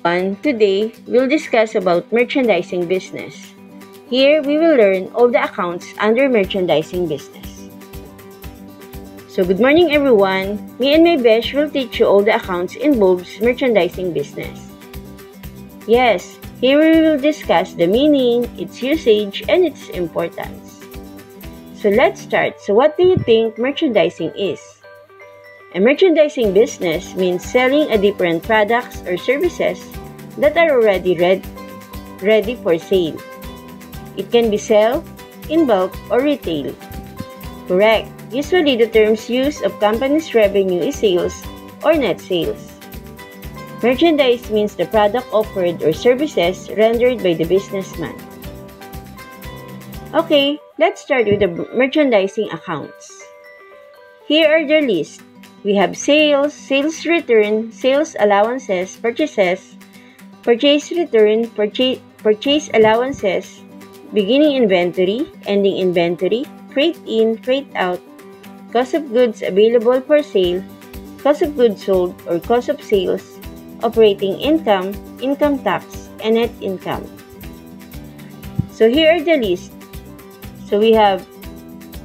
Today, we'll discuss about merchandising business. Here, we will learn all the accounts under merchandising business. So, good morning everyone. Me and my Besh will teach you all the accounts in FOB's merchandising business. Yes, here we will discuss the meaning, its usage, and its importance. So, let's start. So, what do you think merchandising is? A merchandising business means selling a different products or services that are already ready for sale. It can be sold in bulk or retail. Correct. Usually, the terms used of company's revenue is sales or net sales. Merchandise means the product offered or services rendered by the businessman. Okay, let's start with the merchandising accounts. Here are the list. We have sales, sales return, sales allowances, purchases, purchase return, purchase allowances, beginning inventory, ending inventory, freight in, freight out, cost of goods available for sale, cost of goods sold or cost of sales, operating income, income tax, and net income. So here are the list. So we have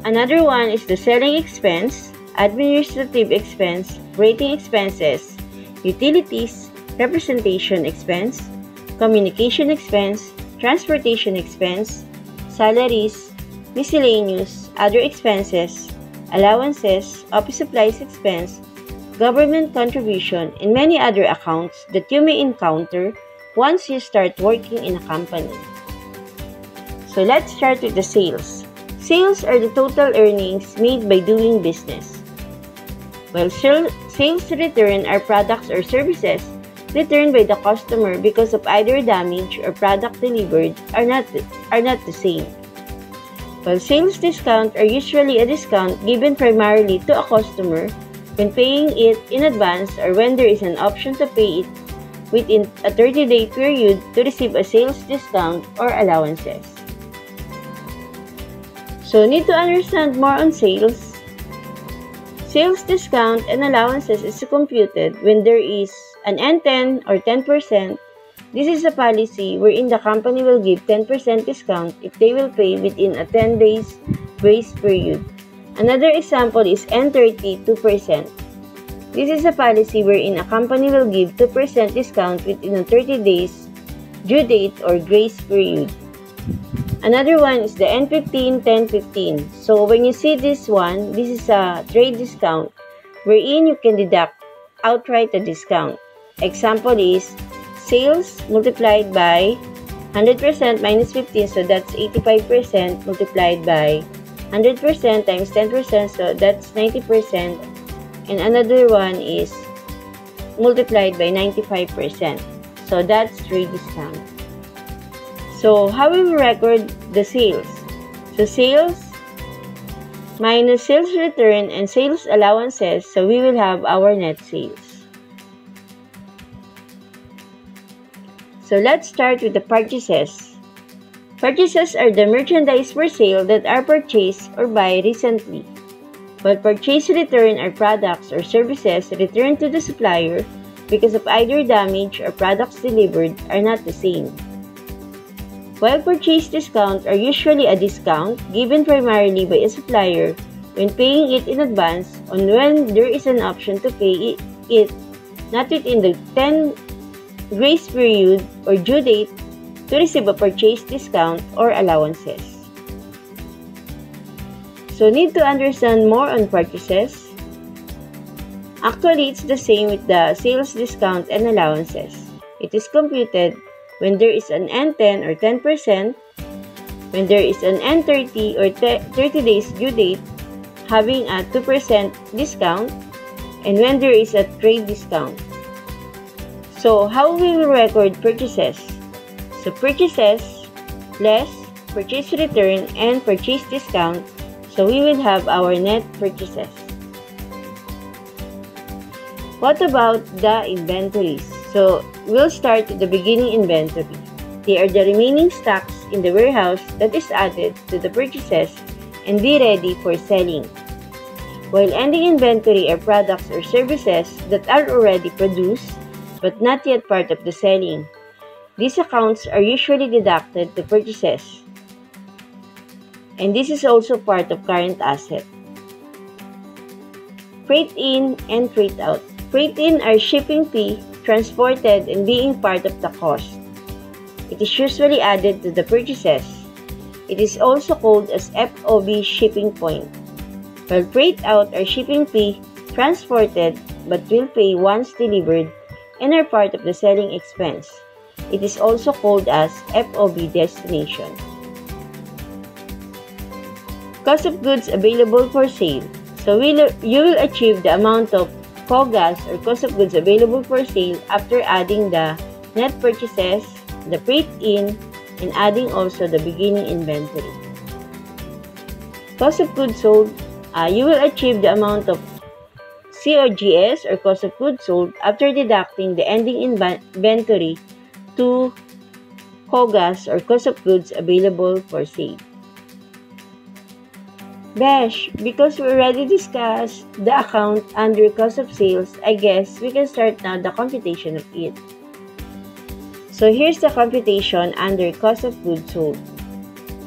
another one is the selling expense, administrative expense, operating expenses, utilities, representation expense, communication expense, transportation expense, salaries, miscellaneous, other expenses, allowances, office supplies expense, government contribution, and many other accounts that you may encounter once you start working in a company. So let's start with the sales. Sales are the total earnings made by doing business. While sales return are products or services returned by the customer because of either damage or product delivered are not the same. While sales discount are usually a discount given primarily to a customer when paying it in advance or when there is an option to pay it within a 30-day period to receive a sales discount or allowances. So, need to understand more on sales. Sales discount and allowances is computed when there is an N10 or 10%. This is a policy wherein the company will give 10% discount if they will pay within a 10 days grace period. Another example is N30, 2%. This is a policy wherein a company will give 2% discount within a 30 days due date or grace period. Another one is the N15, 10-15. So when you see this one, this is a trade discount wherein you can deduct outright the discount. Example is sales multiplied by 100% minus 15, so that's 85% multiplied by 100% times 10%, so that's 90%. And another one is multiplied by 95%. So that's trade discount. So, how will we record the sales? So, sales minus sales return and sales allowances, so we will have our net sales. So, let's start with the purchases. Purchases are the merchandise for sale that are purchased or buy recently, while purchase return are products or services returned to the supplier because of either damage or products delivered are not the same. While purchase discount are usually a discount given primarily by a supplier when paying it in advance on when there is an option to pay it not within the 10 grace period or due date to receive a purchase discount or allowances. So, need to understand more on purchases. Actually, it's the same with the sales discount and allowances. It is computed when there is an N10 or 10%, when there is an N30 or 30 days due date having a 2% discount, and when there is a trade discount. So, how we will record purchases? So, purchases less purchase return and purchase discount, so we will have our net purchases. What about the inventories? So, we'll start with the beginning inventory. They are the remaining stocks in the warehouse that is added to the purchases and be ready for selling. While ending inventory are products or services that are already produced but not yet part of the selling. These accounts are usually deducted to purchases. And this is also part of current asset. Freight in and freight out. Freight in are shipping fee, transported, and being part of the cost. It is usually added to the purchases. It is also called as FOB Shipping Point. While freight out are shipping fee, transported, but will pay once delivered and are part of the selling expense. It is also called as FOB Destination. Cost of goods available for sale. So you will achieve the amount of COGAS or cost of goods available for sale after adding the net purchases, the freight in, and adding also the beginning inventory. Cost of goods sold, you will achieve the amount of COGS or cost of goods sold after deducting the ending inventory to COGAS or cost of goods available for sale. Besh, because we already discussed the account under cost of sales, I guess we can start now the computation of it. So here's the computation under cost of goods sold.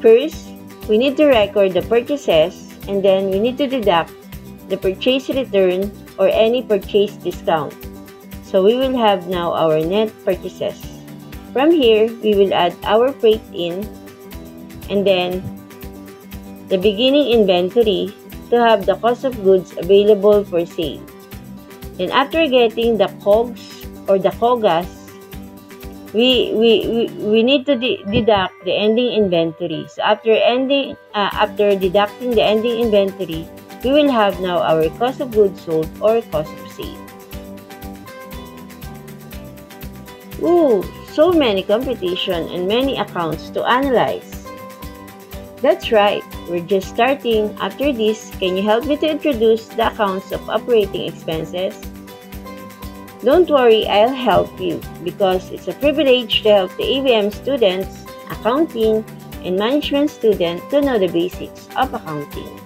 First, we need to record the purchases and then we need to deduct the purchase return or any purchase discount. So we will have now our net purchases. From here, we will add our freight in and then the beginning inventory to have the cost of goods available for sale. Then after getting the COGS or the COGAS, we need to deduct the ending inventory. So after deducting the ending inventory, we will have now our cost of goods sold or cost of sale. Ooh, so many computation and many accounts to analyze. That's right, we're just starting. After this, can you help me to introduce the accounts of operating expenses? Don't worry, I'll help you because it's a privilege to help the ABM students, accounting, and management students to know the basics of accounting.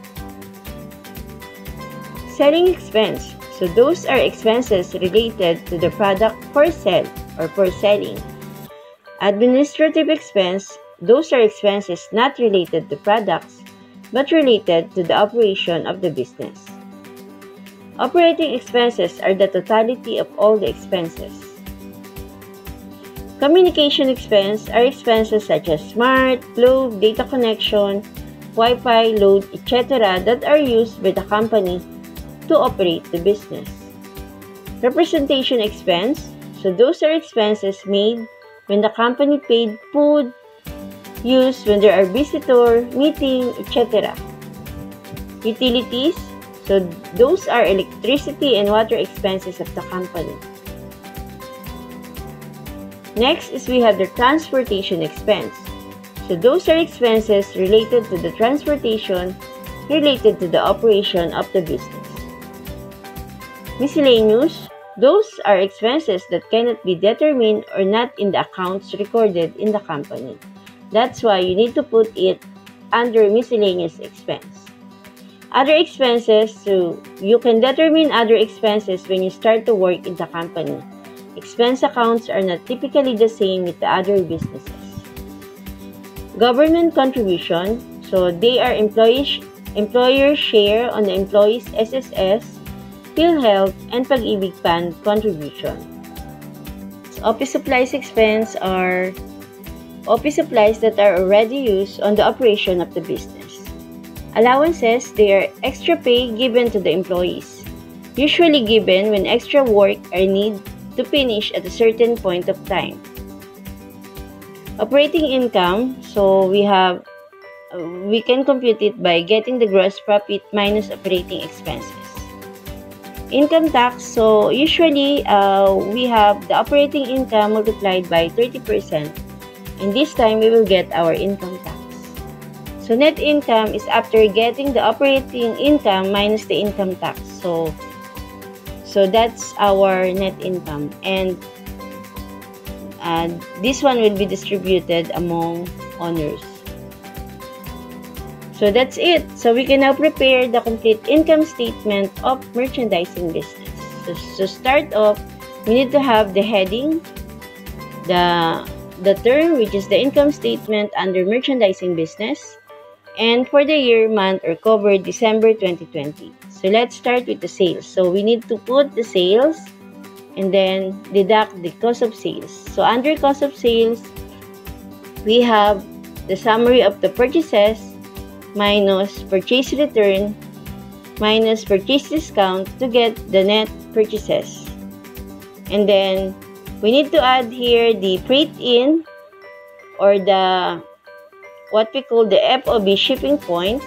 Selling expense. So those are expenses related to the product for sale or for selling. Administrative expense. Those are expenses not related to products, but related to the operation of the business. Operating expenses are the totality of all the expenses. Communication expense are expenses such as smart, globe, data connection, Wi-Fi, load, etc. that are used by the company to operate the business. Representation expense, so those are expenses made when the company paid food, used when there are visitor, meeting, etc. Utilities, so those are electricity and water expenses of the company. Next is we have the transportation expense. So those are expenses related to the transportation, related to the operation of the business. Miscellaneous, those are expenses that cannot be determined or not in the accounts recorded in the company. That's why you need to put it under miscellaneous expense. Other expenses, so you can determine other expenses when you start to work in the company. Expense accounts are not typically the same with the other businesses. Government contribution, so they are employer share on the employees' SSS, PhilHealth, and Pag-ibig Fund contribution. Office supplies expense are office supplies that are already used on the operation of the business. Allowances, they are extra pay given to the employees, usually given when extra work are needed to finish at a certain point of time. Operating income, so we can compute it by getting the gross profit minus operating expenses. Income tax, so usually we have the operating income multiplied by 30%. And this time, we will get our income tax. So, net income is after getting the operating income minus the income tax. So that's our net income. And this one will be distributed among owners. So, that's it. So, we can now prepare the complete income statement of merchandising business. So start off, we need to have the heading, the term, which is the income statement under merchandising business, and for the year, month, or covered December 2020. So let's start with the sales. So we need to put the sales and then deduct the cost of sales. So under cost of sales, we have the summary of the purchases minus purchase return minus purchase discount to get the net purchases. And then we need to add here the freight in, or the what we call the FOB shipping point.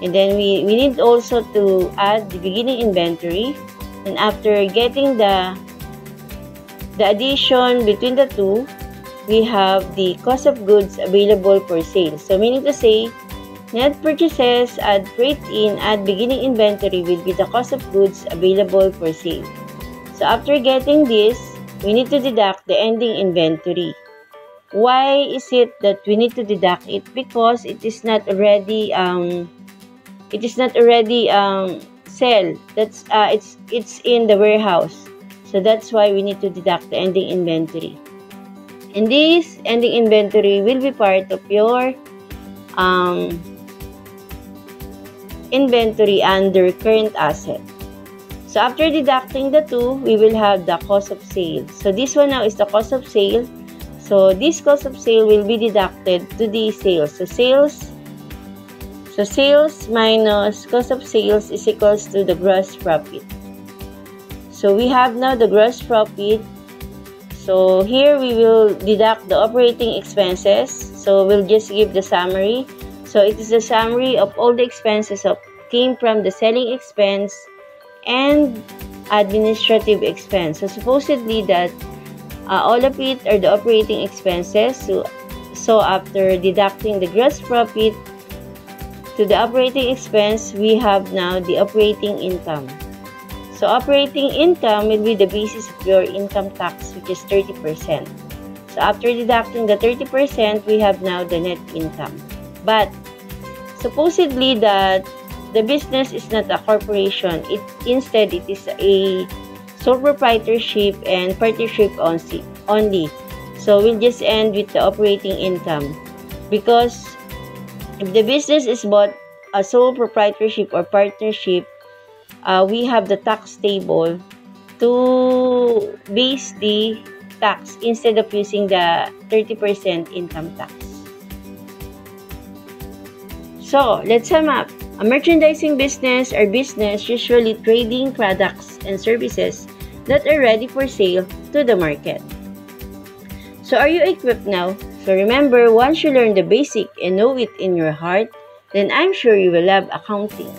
And then we need also to add the beginning inventory. And after getting the addition between the two, we have the cost of goods available for sale. So meaning to say, net purchases, add freight in, add beginning inventory will be the cost of goods available for sale. So after getting this, we need to deduct the ending inventory. Why is it that we need to deduct it? Because it is not already sell. That's it's in the warehouse. So that's why we need to deduct the ending inventory. And this ending inventory will be part of your inventory under current asset. So after deducting the two, we will have the cost of sale. So this one now is the cost of sale. So this cost of sale will be deducted to the sales. So sales minus cost of sales is equals to the gross profit. So we have now the gross profit. So here we will deduct the operating expenses. So we'll just give the summary. So it is the summary of all the expenses came from the selling expense and administrative expense. So supposedly that all of it are the operating expenses. So after deducting the gross profit to the operating expense, we have now the operating income. So operating income will be the basis of your income tax, which is 30%. So after deducting the 30%, we have now the net income. But supposedly that the business is not a corporation. Instead, it is a sole proprietorship and partnership only. So we'll just end with the operating income, because if the business is bought a sole proprietorship or partnership, we have the tax table to base the tax instead of using the 30% income tax. So let's sum up. A merchandising business or business usually trading products and services that are ready for sale to the market. So are you equipped now? So remember, once you learn the basic and know it in your heart, then I'm sure you will love accounting.